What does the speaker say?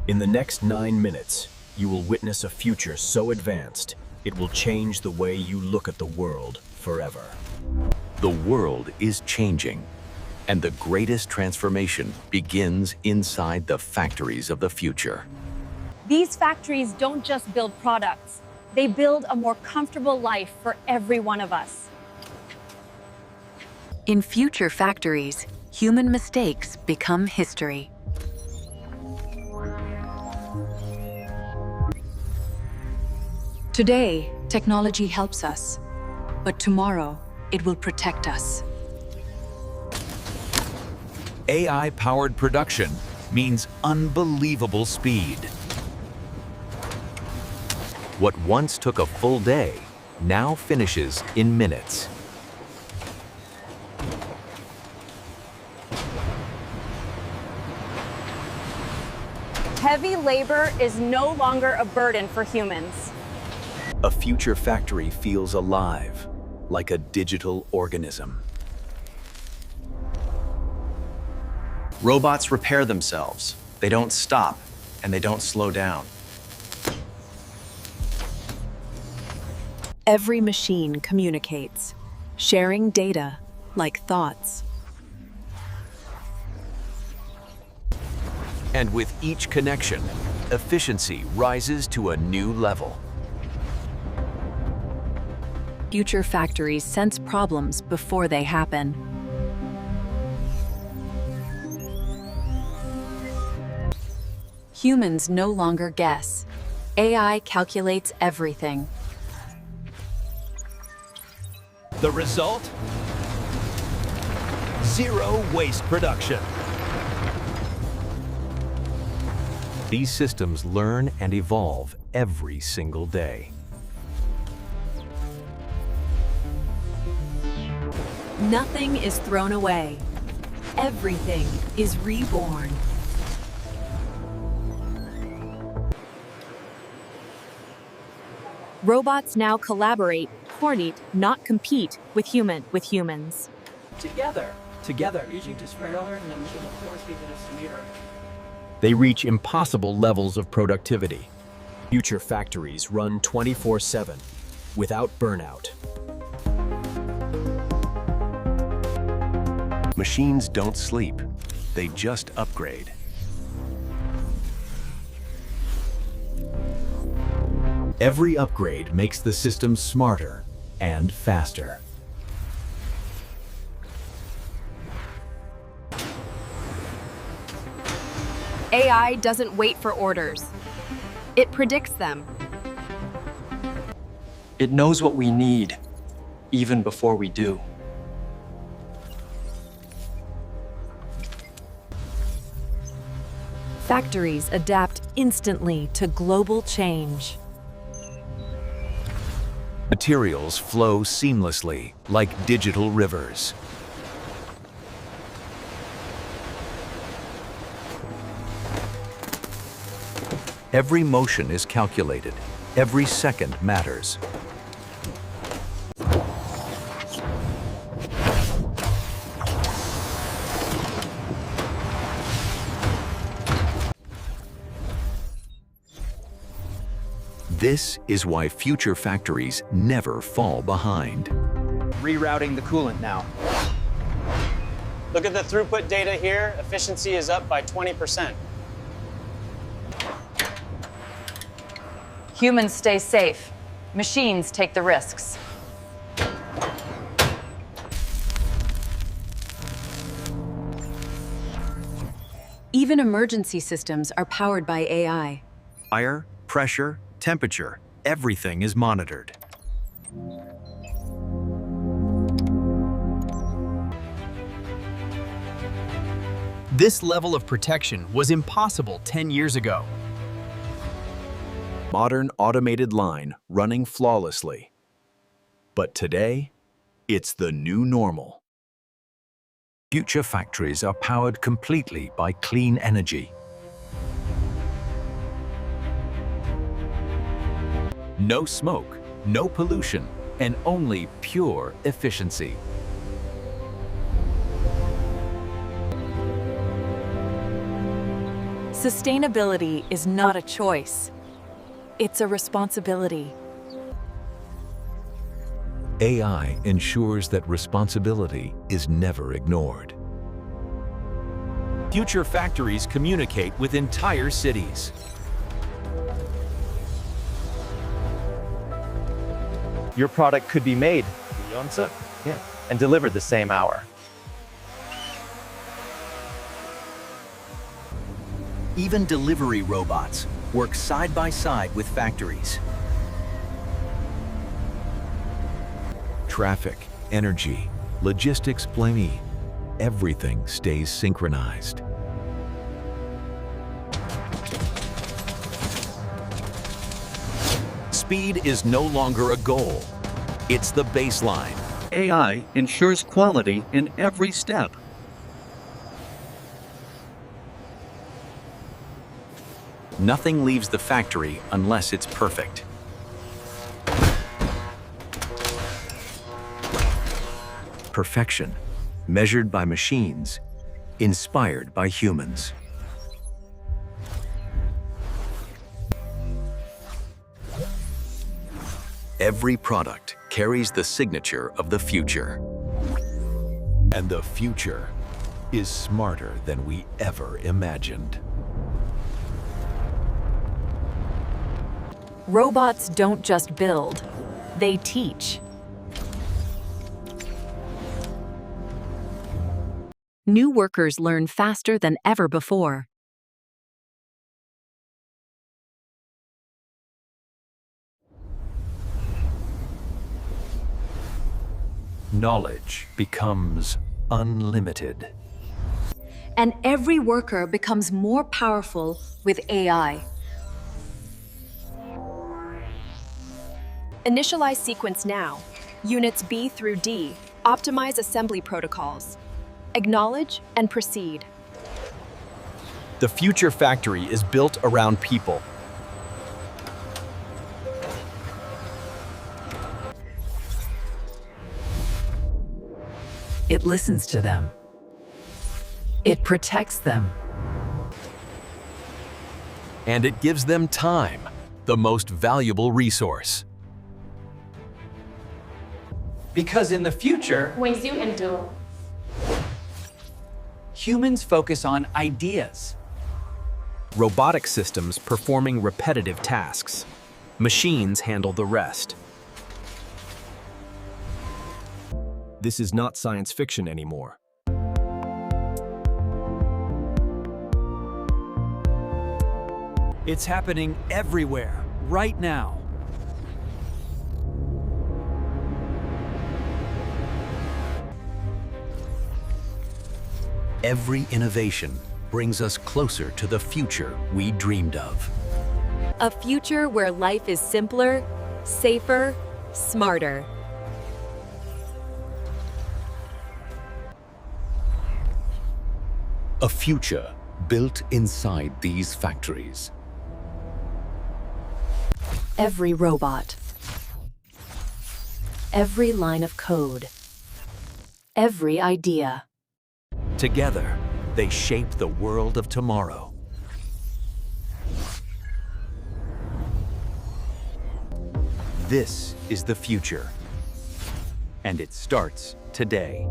In the next 9 minutes, you will witness a future so advanced, it will change the way you look at the world forever. The world is changing, and the greatest transformation begins inside the factories of the future. These factories don't just build products, they build a more comfortable life for every one of us. In future factories, human mistakes become history. Today, technology helps us, but tomorrow, it will protect us. AI-powered production means unbelievable speed. What once took a full day now finishes in minutes. Heavy labor is no longer a burden for humans. A future factory feels alive, like a digital organism. Robots repair themselves. They don't stop, and they don't slow down. Every machine communicates, sharing data like thoughts. And with each connection, efficiency rises to a new level. Future factories sense problems before they happen. Humans no longer guess. AI calculates everything. The result? Zero waste production. These systems learn and evolve every single day. Nothing is thrown away. Everything is reborn. Robots now collaborate, coordinate, not compete with humans. Together, using this radar and then using the force feed estimator. They reach impossible levels of productivity. Future factories run 24/7, without burnout. Machines don't sleep, they just upgrade. Every upgrade makes the system smarter and faster. AI doesn't wait for orders. It predicts them. It knows what we need, even before we do. Factories adapt instantly to global change. Materials flow seamlessly, like digital rivers. Every motion is calculated. Every second matters. This is why future factories never fall behind. Rerouting the coolant now. Look at the throughput data here. Efficiency is up by 20%. Humans stay safe. Machines take the risks. Even emergency systems are powered by AI. Fire, pressure, temperature, everything is monitored. This level of protection was impossible 10 years ago. Modern automated line running flawlessly. But today, it's the new normal. Future factories are powered completely by clean energy. No smoke, no pollution, and only pure efficiency. Sustainability is not a choice. It's a responsibility. AI ensures that responsibility is never ignored. Future factories communicate with entire cities. Your product could be made and delivered the same hour. Even delivery robots work side by side with factories. Traffic, energy, logistics planning, everything stays synchronized. Speed is no longer a goal. It's the baseline. AI ensures quality in every step. Nothing leaves the factory unless it's perfect. Perfection, measured by machines, inspired by humans. Every product carries the signature of the future. And the future is smarter than we ever imagined. Robots don't just build, they teach. New workers learn faster than ever before. Knowledge becomes unlimited. And every worker becomes more powerful with AI. Initialize sequence now. Units B through D. Optimize assembly protocols. Acknowledge and proceed. The future factory is built around people. It listens to them. It protects them. And it gives them time, the most valuable resource. Because in the future, humans focus on ideas. Robotic systems performing repetitive tasks. Machines handle the rest. This is not science fiction anymore. It's happening everywhere, right now. Every innovation brings us closer to the future we dreamed of. A future where life is simpler, safer, smarter. A future built inside these factories. Every robot. Every line of code. Every idea. Together, they shape the world of tomorrow. This is the future, and it starts today.